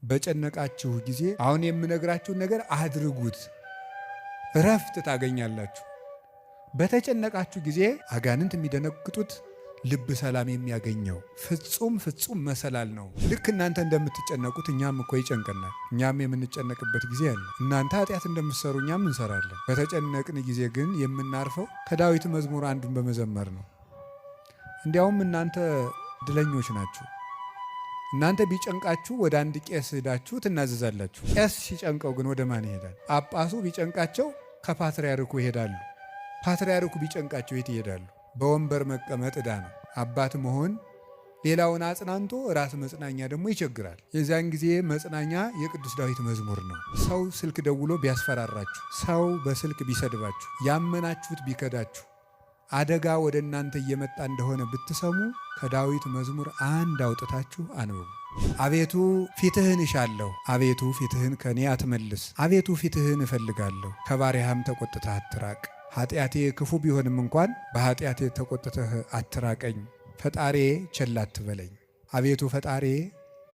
በጨነቃችሁ ጊዜ አሁን የምነግራችሁን ነገር አድርጉት፣ እረፍት ታገኛላችሁ። በተጨነቃችሁ ጊዜ አጋንንት የሚደነግጡት፣ ልብ ሰላም የሚያገኘው ፍጹም መሰላል ነው። ልክ እናንተ እንደምትጨነቁት እኛም እኮ ይጨንቀናል። እኛም የምንጨነቅበት ጊዜ አለ። እናንተ ኃጢአት እንደምትሰሩ እኛም እንሰራለን። በተጨነቅን ጊዜ ግን የምናርፈው ከዳዊት መዝሙር አንዱን በመዘመር ነው። እንዲያውም እናንተ ድለኞች ናችሁ። እናንተ ቢጨንቃችሁ ወደ አንድ ቄስ ሄዳችሁ ትናዘዛላችሁ። ቄስ ሲጨንቀው ግን ወደ ማን ይሄዳል? ጳጳሱ ቢጨንቃቸው ከፓትርያርኩ ይሄዳሉ። ፓትርያርኩ ቢጨንቃቸው የት ይሄዳሉ? በወንበር መቀመጥ ዕዳ ነው። አባት መሆን ሌላውን አጽናንቶ ራስ መጽናኛ ደግሞ ይቸግራል። የዚያን ጊዜ መጽናኛ የቅዱስ ዳዊት መዝሙር ነው። ሰው ስልክ ደውሎ ቢያስፈራራችሁ፣ ሰው በስልክ ቢሰድባችሁ፣ ያመናችሁት ቢከዳችሁ፣ አደጋ ወደ እናንተ እየመጣ እንደሆነ ብትሰሙ ከዳዊት መዝሙር አንድ አውጥታችሁ አንብቡ። አቤቱ ፊትህን እሻለሁ፣ አቤቱ ፊትህን ከኔ አትመልስ። አቤቱ ፊትህን እፈልጋለሁ፣ ከባሪያህም ተቆጥተህ አትራቅ። ኃጢአቴ ክፉ ቢሆንም እንኳን በኃጢአቴ ተቆጥተህ አትራቀኝ። ፈጣሬ ቸል አትበለኝ። አቤቱ ፈጣሬ